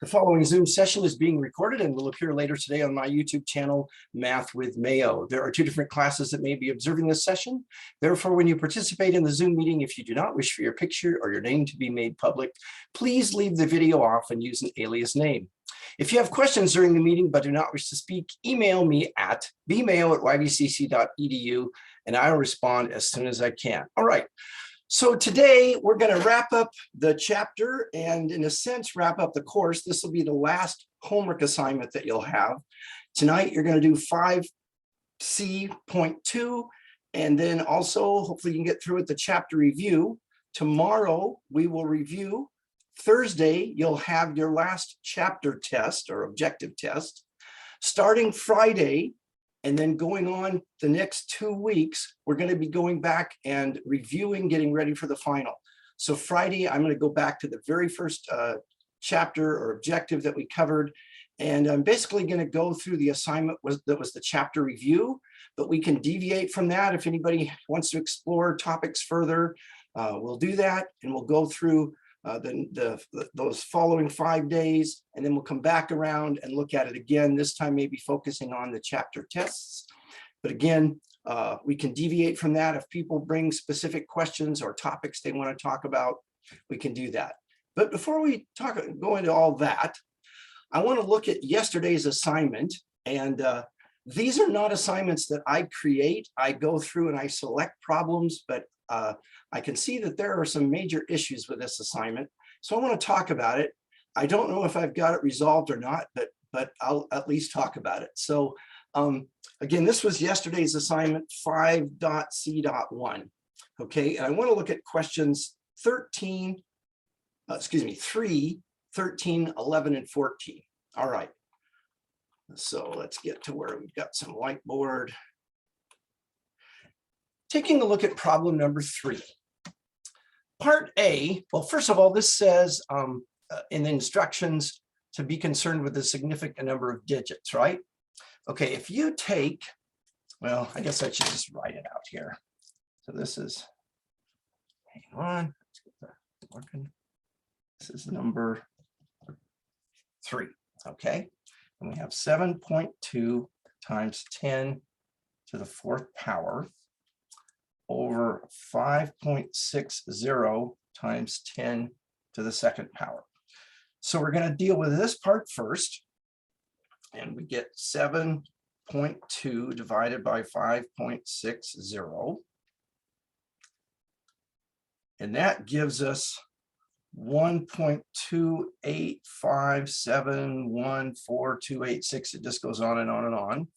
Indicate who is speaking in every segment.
Speaker 1: The following Zoom session is being recorded and will appear later today on my YouTube channel, Math with Mayo. There are two different classes that may be observing this session. Therefore, when you participate in the Zoom meeting, if you do not wish for your picture or your name to be made public, please leave the video off and use an alias name. If you have questions during the meeting but do not wish to speak, email me at bmayo@ybcc.edu and I'll respond as soon as I can. All right. So today we're going to wrap up the chapter and in a sense wrap up the course. This will be the last homework assignment that you'll have. Tonight you're going to do 5C.2 and then also hopefully you can get through it the chapter review. Tomorrow we will review. Thursday you'll have your last chapter test or objective test. Starting Friday and then going on the next 2 weeks, we're going to be going back and reviewing, getting ready for the final. So Friday, I'm going to go back to the very first chapter or objective that we covered. And I'm basically going to go through the assignment that was the chapter review, but we can deviate from that. If anybody wants to explore topics further, we'll do that. And we'll go through those following 5 days, and then we'll come back around and look at it again, this time maybe focusing on the chapter tests. But again, we can deviate from that. If people bring specific questions or topics they want to talk about, we can do that. But before we go into all that, I want to look at yesterday's assignment. And these are not assignments that I create. I go through and I select problems, but I can see that there are some major issues with this assignment. So I want to talk about it. I don't know if I've got it resolved or not, but I'll at least talk about it. So again, this was yesterday's assignment 5.C.1. Okay, and I want to look at questions 3, 13, 11, and 14. All right. So let's get to where we've got some whiteboard. Taking a look at problem number 3. Part A, well, first of all, this says in the instructions to be concerned with a significant number of digits, right? Okay, if you take, well, I guess I should just write it out here. So this is, hang on, let's get that working. This is number 3, okay? And we have 7.2 times 10 to the 4th power over 5.60 times 10 to the 2nd power. So we're going to deal with this part first. And we get 7.2 divided by 5.60. And that gives us 1.285714286. It just goes on and on and on.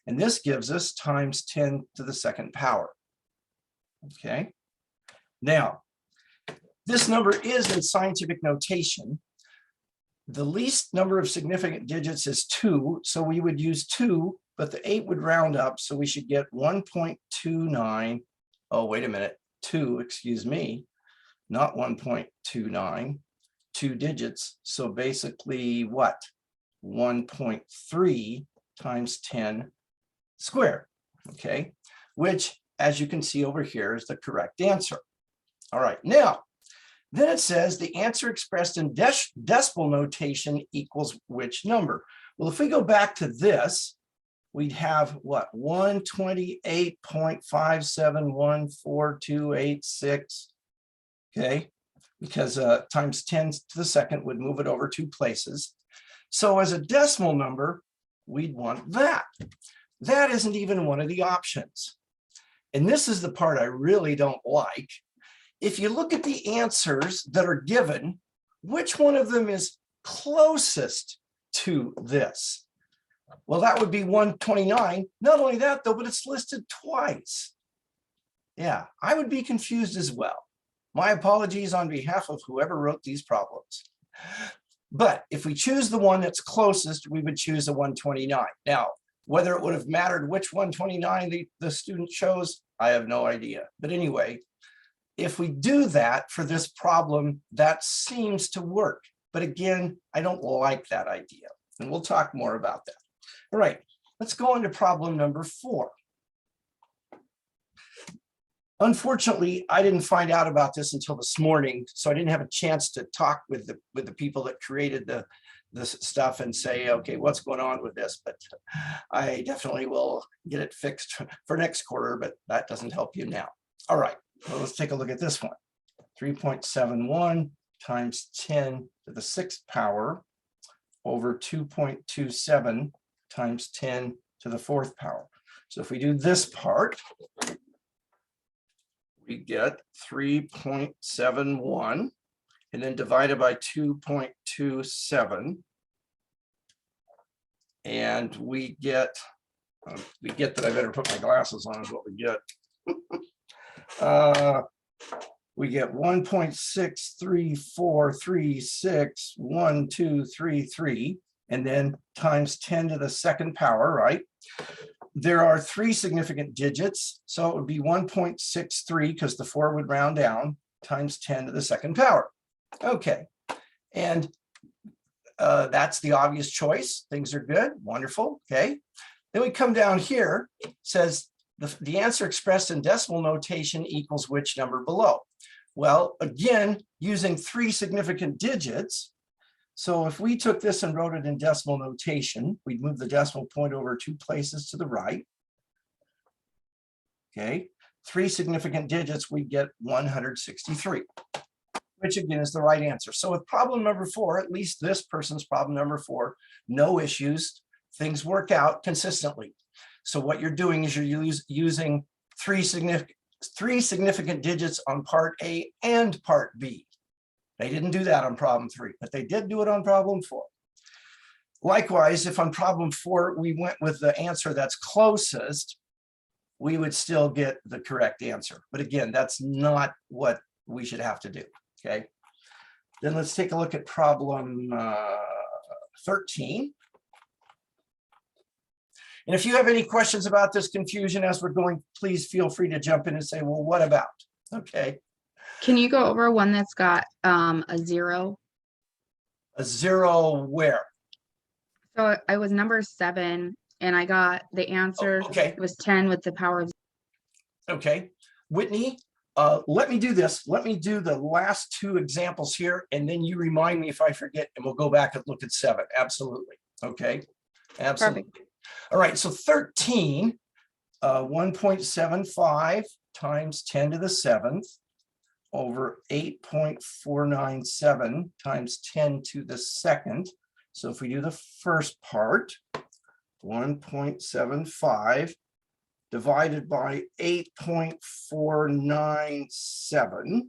Speaker 1: And this gives us times 10 to the 2nd power. Okay, now this number is in scientific notation. The least number of significant digits is 2, so we would use 2, but the 8 would round up, so we should get 1.29. Oh, wait a minute, 2, excuse me, not 1.29, 2 digits. So basically what? 1.3 times 10 squared, okay, which as you can see over here is the correct answer. All right, now, then it says the answer expressed in decimal notation equals which number? Well, if we go back to this, we'd have what? 128.57142286, okay? Because times 10 to the 2nd would move it over 2 places. So as a decimal number, we'd want that. That isn't even one of the options. And this is the part I really don't like. If you look at the answers that are given, which one of them is closest to this? Well, that would be 129. Not only that, though, but it's listed twice. Yeah, I would be confused as well. My apologies on behalf of whoever wrote these problems. But if we choose the one that's closest, we would choose a 129. Now, whether it would have mattered which 129 the student chose, I have no idea. But anyway, if we do that for this problem, that seems to work. But again, I don't like that idea. And we'll talk more about that. All right, let's go into problem number 4. Unfortunately, I didn't find out about this until this morning, so I didn't have a chance to talk with the people that created this stuff and say, okay, what's going on with this? But I definitely will get it fixed for next quarter, but that doesn't help you now. All right, well, let's take a look at this one. 3.71 times 10 to the 6th power over 2.27 times 10 to the 4th power. So if we do this part, we get 3.71 and then divided by 2.27. And we get that I better put my glasses on is what we get. We get 1.634361233, and then times 10 to the 2nd power, right? There are 3 significant digits, so it would be 1.63 because the 4 would round down times 10 to the 2nd power. Okay, and that's the obvious choice. Things are good, wonderful, okay. Then we come down here, says the answer expressed in decimal notation equals which number below? Well, again, using 3 significant digits. So if we took this and wrote it in decimal notation, we'd move the decimal point over 2 places to the right. Okay, 3 significant digits, we get 163, which again is the right answer. So with problem number 4, at least this person's problem number 4, no issues, things work out consistently. So what you're doing is you're using 3 significant digits on part A and part B. They didn't do that on problem 3, but they did do it on problem 4. Likewise, if on problem 4 we went with the answer that's closest, we would still get the correct answer. But again, that's not what we should have to do, okay? Then let's take a look at problem 13. And if you have any questions about this confusion as we're going, please feel free to jump in and say, well, what about? Okay.
Speaker 2: Can you go over one that's got a 0?
Speaker 1: A 0 where?
Speaker 2: So I was number 7 and I got the answer.
Speaker 1: Oh, okay.
Speaker 2: It was 10 with the power of.
Speaker 1: Okay. Whitney, let me do this. Let me do the last 2 examples here, and then you remind me if I forget, and we'll go back and look at 7. Absolutely. Okay. Absolutely. Perfect. All right. So 13, 1.75 times 10 to the 7th over 8.497 times 10 to the 2nd. So if we do the first part, 1.75 divided by 8.497,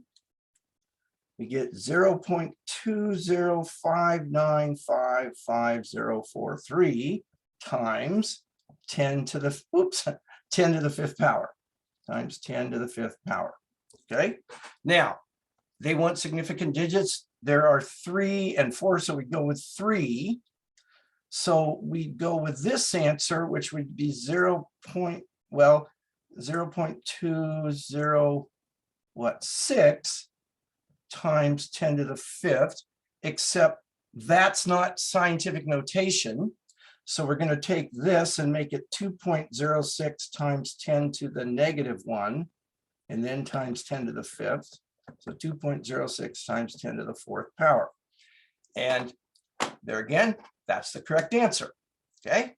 Speaker 1: we get 0.2059555043 times 10 to the 5th power, times 10 to the 5th power. Okay, now they want significant digits. There are 3 and 4, so we go with 3. So we go with this answer, which would be 0.2006 times 10 to the 5th, except that's not scientific notation. So we're going to take this and make it 2.06 times 10 to the -1, and then times 10 to the 5th. So 2.06 times 10 to the 4th power. And there again, that's the correct answer. Okay.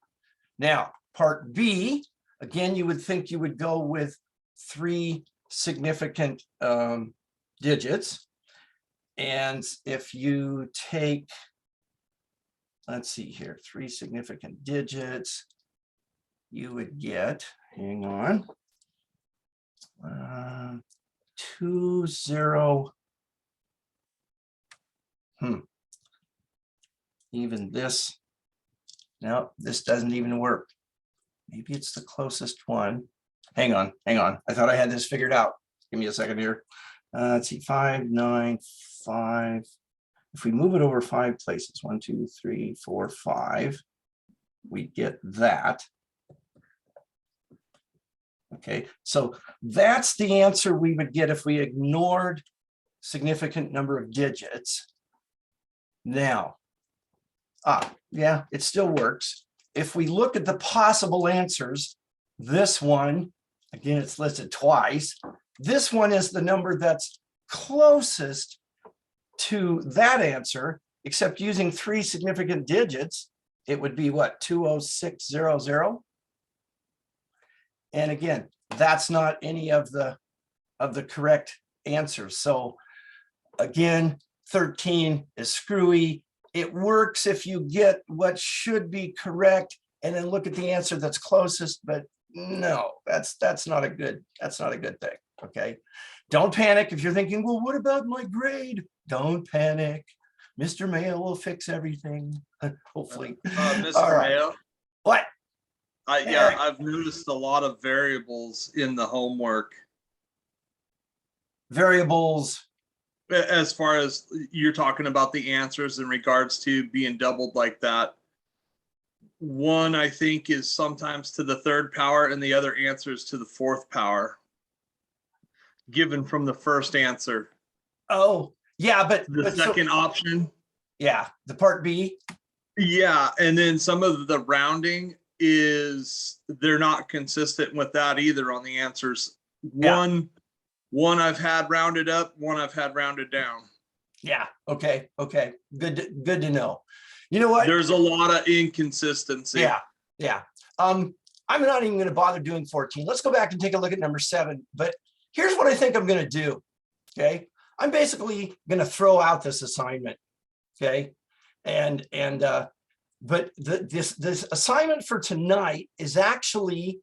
Speaker 1: Now, part B, again, you would think you would go with 3 significant digits. And if you take, let's see here, 3 significant digits, you would get, hang on, 20. Even this, no, this doesn't even work. Maybe it's the closest one. Hang on. I thought I had this figured out. Give me a second here. Let's see, 5, 9, 5. If we move it over 5 places, 1, 2, 3, 4, 5, we get that. Okay, so that's the answer we would get if we ignored significant number of digits. Now, yeah, it still works. If we look at the possible answers, this one, again, it's listed twice. This one is the number that's closest to that answer, except using 3 significant digits, it would be what, 20600. And again, that's not any of the correct answers. So again, 13 is screwy. It works if you get what should be correct and then look at the answer that's closest, but no, that's not a good thing. Okay. Don't panic if you're thinking, well, what about my grade? Don't panic. Mr. Mayo will fix everything. Hopefully.
Speaker 3: Mr.
Speaker 1: All right.
Speaker 3: Mayo,
Speaker 1: What?
Speaker 3: yeah, I've noticed a lot of variables in the homework.
Speaker 1: Variables.
Speaker 3: As far as you're talking about the answers in regards to being doubled like that. One, I think, is sometimes to the third power and the other answers to the fourth power, given from the first answer.
Speaker 1: Oh, yeah, but
Speaker 3: The second option.
Speaker 1: Yeah, the part B.
Speaker 3: Yeah, and then some of the rounding is they're not consistent with that either on the answers.
Speaker 1: Yeah.
Speaker 3: One I've had rounded up, one I've had rounded down.
Speaker 1: Yeah. Okay. Good to know. You know what?
Speaker 3: There's a lot of inconsistency.
Speaker 1: Yeah. I'm not even going to bother doing 14. Let's go back and take a look at number 7. But here's what I think I'm going to do. Okay. I'm basically going to throw out this assignment. Okay. But this assignment for tonight is actually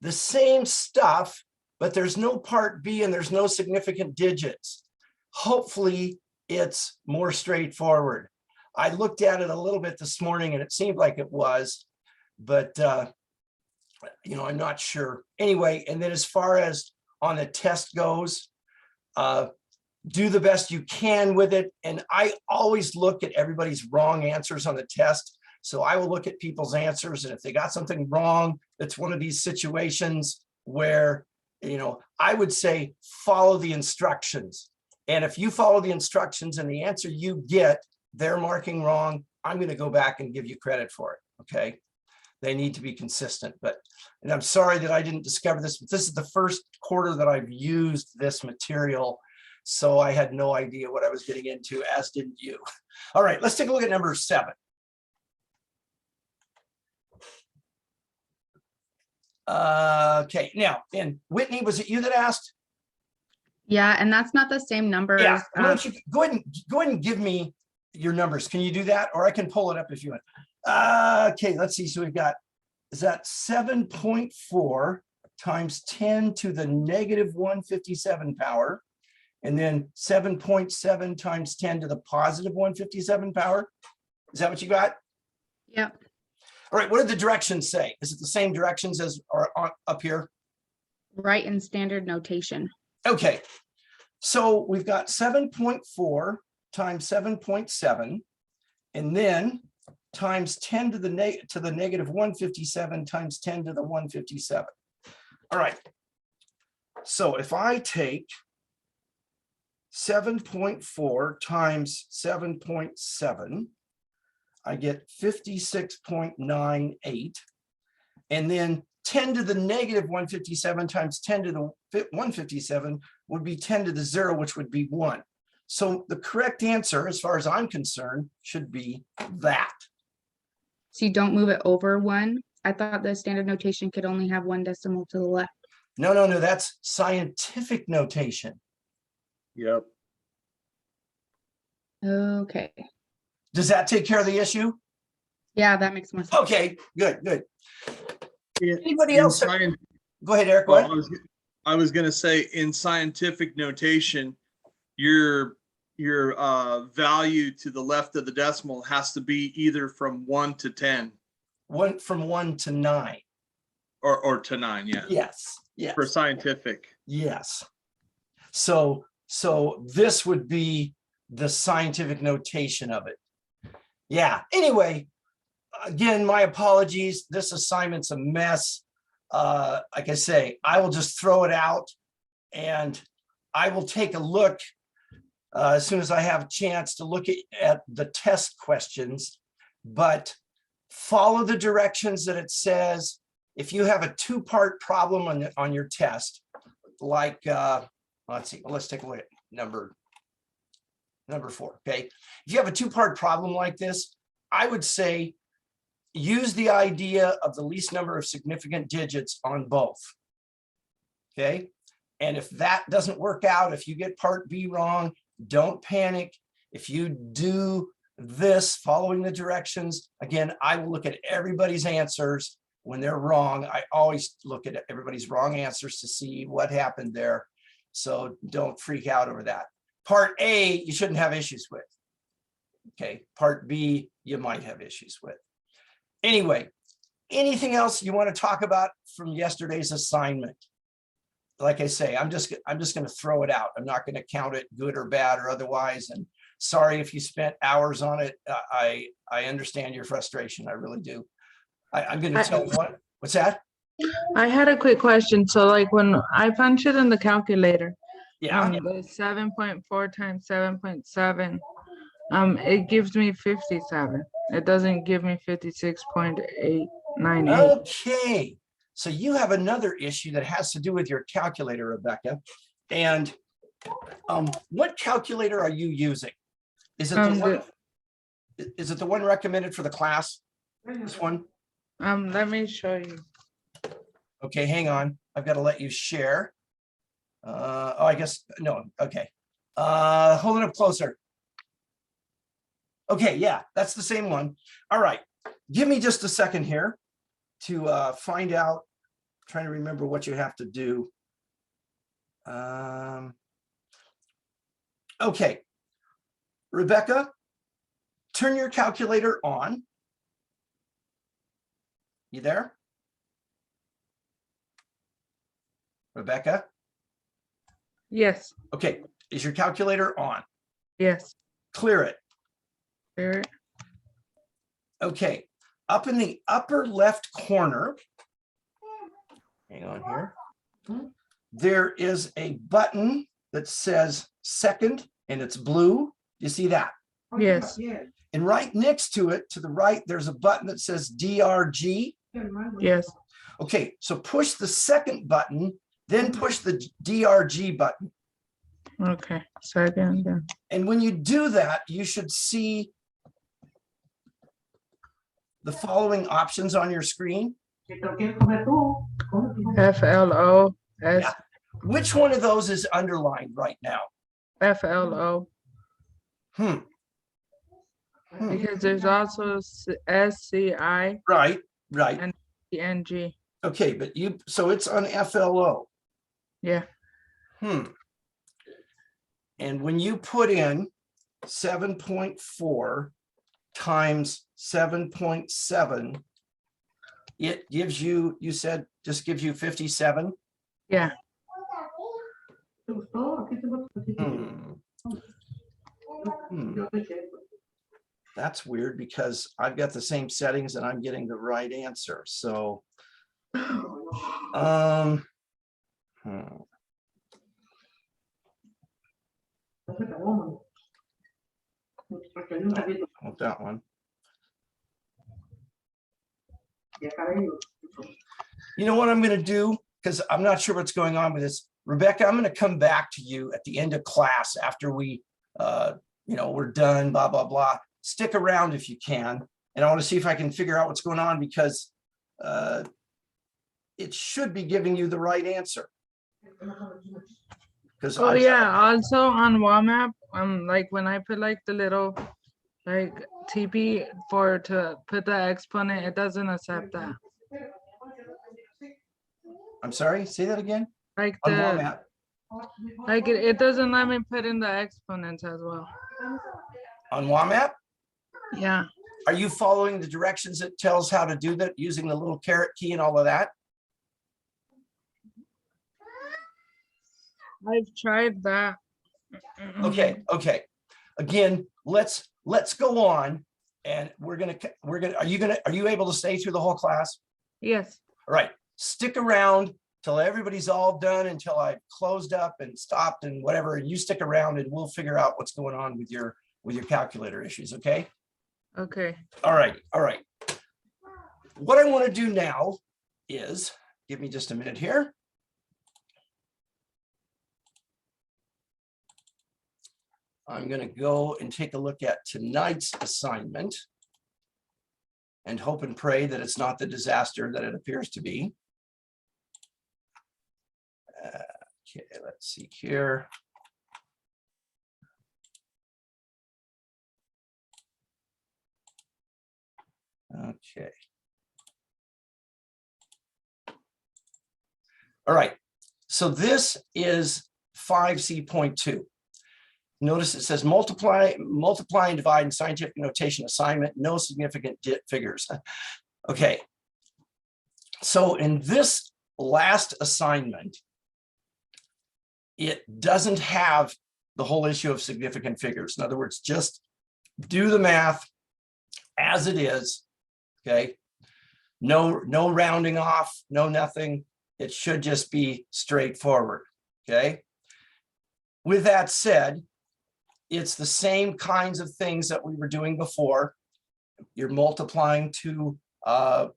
Speaker 1: the same stuff, but there's no part B and there's no significant digits. Hopefully it's more straightforward. I looked at it a little bit this morning and it seemed like it was, but I'm not sure. Anyway, and then as far as on the test goes, do the best you can with it. And I always look at everybody's wrong answers on the test. So I will look at people's answers, and if they got something wrong, it's one of these situations where, I would say follow the instructions. And if you follow the instructions and the answer you get, they're marking wrong, I'm going to go back and give you credit for it. Okay. They need to be consistent, and I'm sorry that I didn't discover this, but this is the first quarter that I've used this material. So I had no idea what I was getting into, as didn't you. All right, let's take a look at number 7. Okay, now, and Whitney, was it you that asked?
Speaker 2: Yeah, and that's not the same numbers.
Speaker 1: Yeah, why don't you go ahead and give me your numbers. Can you do that? Or I can pull it up if you want. Okay, let's see. So we've got, is that 7.4 times 10 to the negative 157 power, and then 7.7 times 10 to the positive 157 power. Is that what you got?
Speaker 2: Yep.
Speaker 1: All right, what did the directions say? Is it the same directions as are up here?
Speaker 2: Right in standard notation.
Speaker 1: Okay, so we've got 7.4 times 7.7, and then times 10 to the negative 157 times 10 to the 157. All right, so if I take 7.4 times 7.7, I get 56.98, and then 10 to the negative 157 times 10 to the 157 would be 10 to the 0, which would be 1. So the correct answer, as far as I'm concerned, should be that.
Speaker 2: So you don't move it over 1. I thought the standard notation could only have 1 decimal to the left.
Speaker 1: No, that's scientific notation.
Speaker 3: Yep.
Speaker 2: Okay.
Speaker 1: Does that take care of the issue?
Speaker 2: Yeah, that makes more sense.
Speaker 1: Okay, good. Anybody
Speaker 3: In
Speaker 1: else? Go ahead, Eric.
Speaker 3: Well, I was going to say, in scientific notation, your value to the left of the decimal has to be either from 1 to 10.
Speaker 1: From 1 to 9.
Speaker 3: Or to 9, yeah.
Speaker 1: Yes.
Speaker 3: For scientific.
Speaker 1: Yes. So this would be the scientific notation of it. Yeah. Anyway, again, my apologies. This assignment's a mess. Like I say, I will just throw it out, and I will take a look as soon as I have a chance to look at the test questions, but follow the directions that it says. If you have a 2-part problem on your test, like, let's see, let's take a look at number number 4, okay? If you have a 2-part problem like this, I would say use the idea of the least number of significant digits on both, okay? And if that doesn't work out, if you get part B wrong, don't panic. If you do this, following the directions, again, I will look at everybody's answers when they're wrong. I always look at everybody's wrong answers to see what happened there. So don't freak out over that. Part A, you shouldn't have issues with. Okay, part B, you might have issues with. Anyway, anything else you want to talk about from yesterday's assignment? Like I say, I'm just going to throw it out. I'm not going to count it good or bad or otherwise. And sorry if you spent hours on it. I understand your frustration. I really do. I'm going to tell you what's that?
Speaker 4: I had a quick question. So like when I punch it in the calculator,
Speaker 1: Yeah.
Speaker 4: the 7.4 times 7.7, it gives me 57. It doesn't give me 56.898.
Speaker 1: Okay. So you have another issue that has to do with your calculator, Rebecca. And what calculator are you using? Is it the one recommended for the class? This one?
Speaker 4: Let me show you.
Speaker 1: Okay, hang on. I've got to let you share. Oh, I guess, no, okay. Hold it up closer. Okay, yeah, that's the same one. All right, give me just a second here to find out, trying to remember what you have to do. Okay, Rebecca, turn your calculator on. You there? Rebecca?
Speaker 4: Yes,
Speaker 1: Okay, is your calculator on?
Speaker 4: yes.
Speaker 1: Clear it.
Speaker 4: There.
Speaker 1: Okay, up in the upper left corner, hang on here, there is a button that says second and it's blue. You see that?
Speaker 4: Yes.
Speaker 1: And right next to it, to the right, there's a button that says DRG.
Speaker 4: Yes.
Speaker 1: Okay, so push the second button, then push the DRG button.
Speaker 4: Okay. Second. Then.
Speaker 1: And when you do that, you should see the following options on your screen.
Speaker 4: FLO.
Speaker 1: Yeah. Which one of those is underlined right now?
Speaker 4: FLO. Because there's also SCI
Speaker 1: Right.
Speaker 4: and NG.
Speaker 1: Okay, but so it's on FLO.
Speaker 4: Yeah.
Speaker 1: And when you put in 7.4 times 7.7, it gives you, you said, just gives you 57?
Speaker 4: Yeah.
Speaker 1: That's weird because I've got the same settings and I'm getting the right answer. So, want that one. You know what I'm going to do? Because I'm not sure what's going on with this. Rebecca, I'm going to come back to you at the end of class after we, we're done, blah, blah, blah. Stick around if you can. And I want to see if I can figure out what's going on because it should be giving you the right answer.
Speaker 4: Oh yeah, also on WAMAP, like when I put like the little like TP to put the exponent, it doesn't accept that.
Speaker 1: I'm sorry, say that again.
Speaker 4: Like
Speaker 1: On WAMAP.
Speaker 4: Like it doesn't let me put in the exponents as well.
Speaker 1: On WAMAP?
Speaker 4: Yeah.
Speaker 1: Are you following the directions it tells how to do that using the little caret key and all of that?
Speaker 4: I've tried that.
Speaker 1: Okay. Again, let's go on, and are you able to stay through the whole class?
Speaker 4: Yes.
Speaker 1: All right. Stick around till everybody's all done, until I've closed up and stopped and whatever. And you stick around, and we'll figure out what's going on with your calculator issues. Okay.
Speaker 4: Okay.
Speaker 1: All right. What I want to do now is, give me just a minute here. I'm going to go and take a look at tonight's assignment and hope and pray that it's not the disaster that it appears to be. Okay, let's see here. Okay. All right, so this is 5C.2. Notice it says multiply and divide in scientific notation assignment, no significant figures. Okay, so in this last assignment, it doesn't have the whole issue of significant figures. In other words, just do the math as it is, okay? No rounding off, no nothing. It should just be straightforward, okay? With that said, it's the same kinds of things that we were doing before. You're multiplying two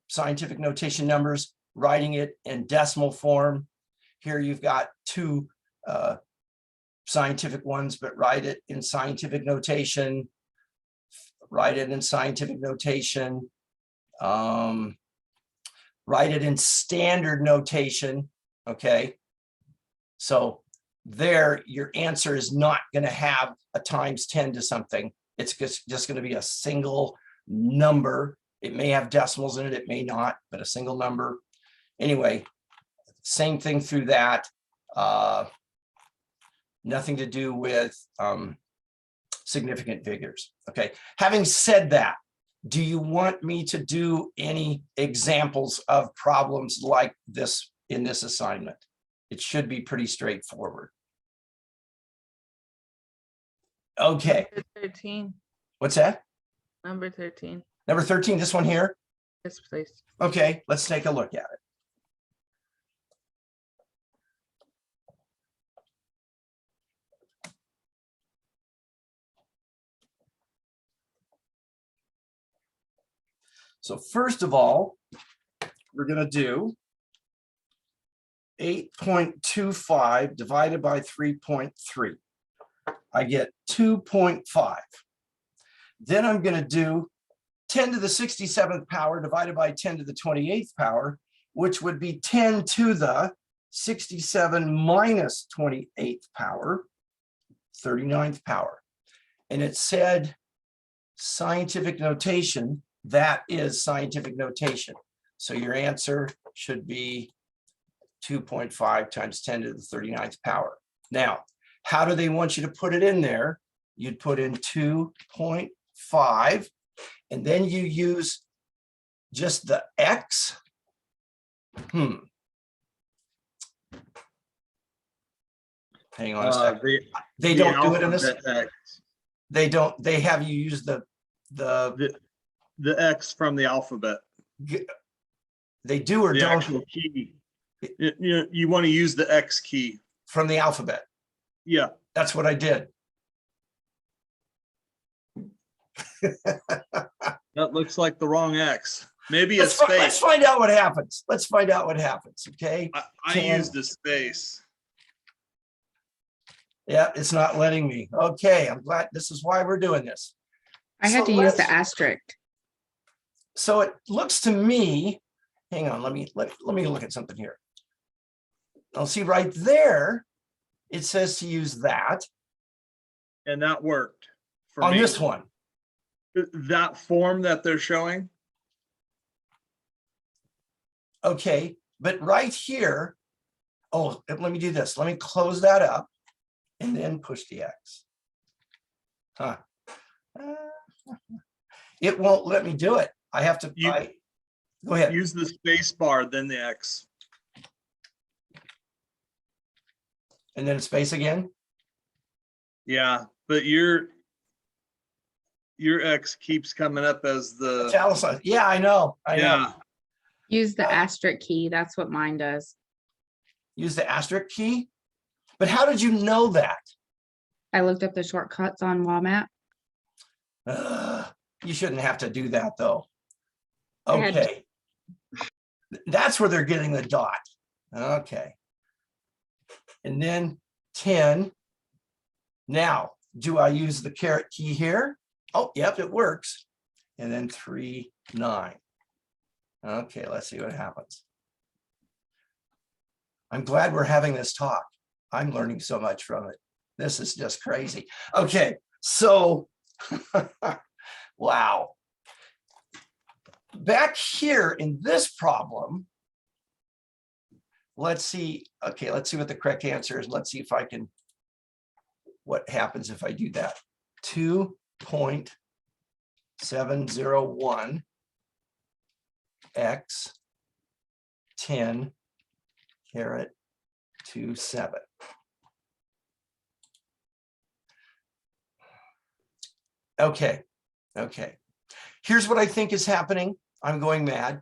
Speaker 1: scientific notation numbers, writing it in decimal form. Here you've got two scientific ones, but write it in scientific notation. Write it in scientific notation. Write it in standard notation, okay? So there, your answer is not going to have a times 10 to something. It's just going to be a single number. It may have decimals in it, it may not, but a single number. Anyway, same thing through that. Nothing to do with significant figures. Okay, having said that, do you want me to do any examples of problems like this in this assignment? It should be pretty straightforward. Okay.
Speaker 4: Number 13.
Speaker 1: What's that?
Speaker 4: Number 13.
Speaker 1: Number 13, this one here?
Speaker 4: Yes, please.
Speaker 1: Okay, let's take a look at it. So first of all, we're going to do 8.25 divided by 3.3. I get 2.5. Then I'm going to do 10 to the 67th power divided by 10 to the 28th power, which would be 10 to the 67 minus 28th power, 39th power. And it said scientific notation. That is scientific notation. So your answer should be 2.5 times 10 to the 39th power. Now, how do they want you to put it in there? You'd put in 2.5, and then you use just the X. Hang on a second. They don't do it in this. They don't. They have you use the
Speaker 3: X from the alphabet.
Speaker 1: They do or
Speaker 3: The
Speaker 1: don't.
Speaker 3: actual key. You want to use the X key
Speaker 1: From the alphabet.
Speaker 3: Yeah.
Speaker 1: That's what I did.
Speaker 3: That looks like the wrong X. Maybe a
Speaker 1: Let's
Speaker 3: space.
Speaker 1: find out what happens. Let's find out what happens. Okay.
Speaker 3: I used a space.
Speaker 1: Yeah, it's not letting me. Okay, I'm glad. This is why we're doing this.
Speaker 2: I had
Speaker 1: So
Speaker 2: to use the
Speaker 1: let's-
Speaker 2: asterisk.
Speaker 1: So it looks to me, hang on, let me look at something here. I'll see right there, it says to use that
Speaker 3: And that worked for
Speaker 1: on
Speaker 3: me.
Speaker 1: this one.
Speaker 3: That form that they're showing.
Speaker 1: Okay, but right here, oh, let me do this. Let me close that up and then push the X. Huh. It won't let me do it. I have to, go ahead.
Speaker 3: Use the space bar, then the X.
Speaker 1: And then space again.
Speaker 3: Yeah, but your X keeps coming up as the
Speaker 1: Italicized. Yeah, I know. I know.
Speaker 3: yeah.
Speaker 2: Use the asterisk key. That's what mine does.
Speaker 1: Use the asterisk key. But how did you know that?
Speaker 2: I looked up the shortcuts on WAMAP.
Speaker 1: You shouldn't have to do that though.
Speaker 2: I had to.
Speaker 1: Okay. That's where they're getting the dot. Okay. And then 10. Now, do I use the caret key here? Oh, yep, it works. And then 3, 9. Okay, let's see what happens. I'm glad we're having this talk. I'm learning so much from it. This is just crazy. Okay, so, wow. Back here in this problem, let's see. Okay, let's see what the correct answer is. Let's see if I can, what happens if I do that. 2.701 x 10 caret 27. Okay, okay. Here's what I think is happening. I'm going mad.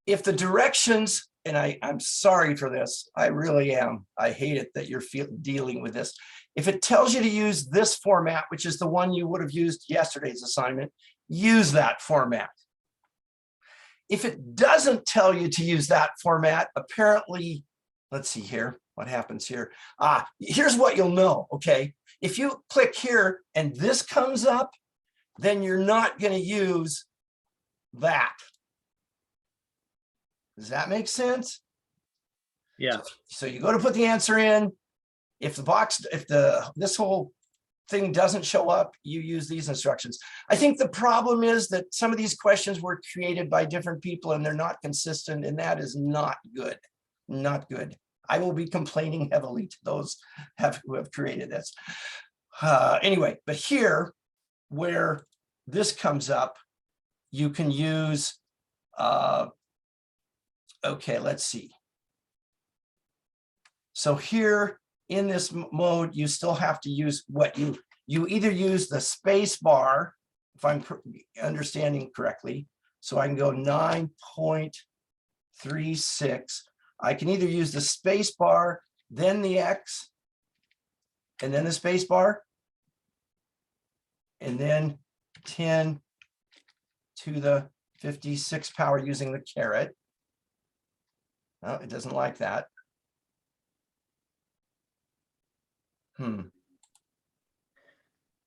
Speaker 1: If the directions, and I'm sorry for this, I really am. I hate it that you're dealing with this. If it tells you to use this format, which is the one you would have used yesterday's assignment, use that format. If it doesn't tell you to use that format, apparently, let's see here, what happens here? Here's what you'll know, okay? If you click here and this comes up, then you're not going to use that. Does that make sense?
Speaker 5: Yeah.
Speaker 1: So you go to put the answer in. If the box, if this whole thing doesn't show up, you use these instructions. I think the problem is that some of these questions were created by different people and they're not consistent, and that is not good. Not good. I will be complaining heavily to those who have created this. Anyway, but here, where this comes up, you can use, okay, let's see. So here in this mode, you still have to use what you either use the space bar, if I'm understanding correctly. So I can go 9.36. I can either use the space bar, then the X, and then the space bar, and then 10 to the 56 power using the caret. No, it doesn't like that.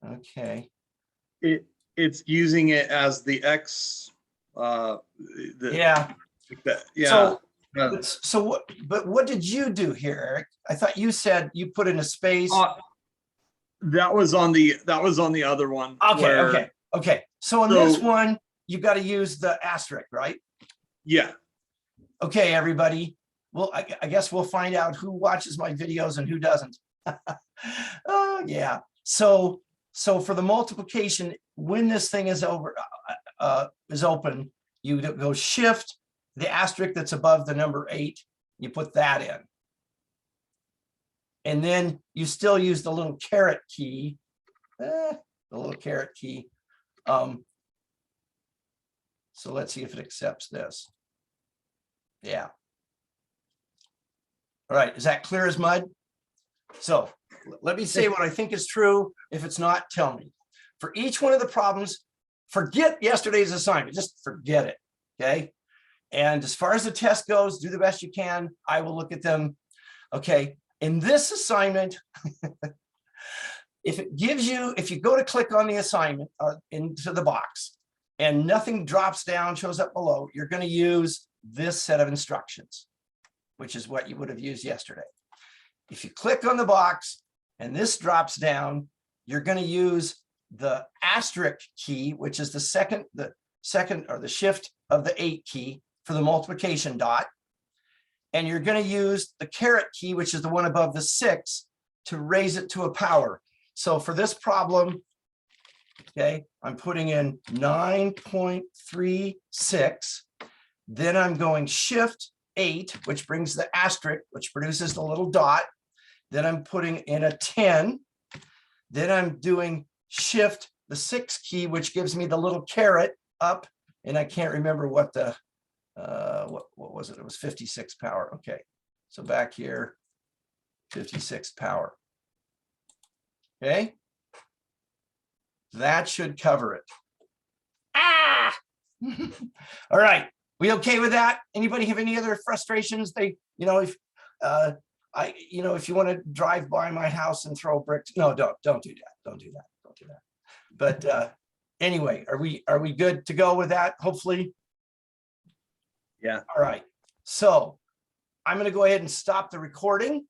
Speaker 1: Okay.
Speaker 3: It's using it as the X.
Speaker 1: Yeah.
Speaker 3: Yeah.
Speaker 1: So what? But what did you do here, Eric? I thought you said you put in a space.
Speaker 3: That was on the other one.
Speaker 1: Okay. Okay. So on this one, you got to use the asterisk, right?
Speaker 3: Yeah.
Speaker 1: Okay, everybody. Well, I guess we'll find out who watches my videos and who doesn't. Oh, yeah. So for the multiplication, when this thing is open, you go shift the asterisk that's above the number 8. You put that in, and then you still use the little caret key. The little caret key. So let's see if it accepts this. Yeah. All right. Is that clear as mud? So let me say what I think is true. If it's not, tell me. For each one of the problems, forget yesterday's assignment. Just forget it. Okay. And as far as the test goes, do the best you can. I will look at them. Okay. In this assignment, if it gives you, if you go to click on the assignment into the box and nothing drops down, shows up below, you're going to use this set of instructions, which is what you would have used yesterday. If you click on the box and this drops down, you're going to use the asterisk key, which is the second or the shift of the 8 key for the multiplication dot. And you're going to use the caret key, which is the one above the 6, to raise it to a power. So for this problem, okay, I'm putting in 9.36. Then I'm going shift 8, which brings the asterisk, which produces the little dot. Then I'm putting in a 10. Then I'm doing shift the 6 key, which gives me the little caret up. And I can't remember what the, what was it? It was 56 power. Okay. So back here, 56 power. Okay. That should cover it. All right. We okay with that? Anybody have any other frustrations? If if you want to drive by my house and throw bricks, no, don't do that. Don't do that. Don't do that. But anyway, are we good to go with that? Hopefully.
Speaker 3: Yeah.
Speaker 1: All right. So I'm going to go ahead and stop the recording.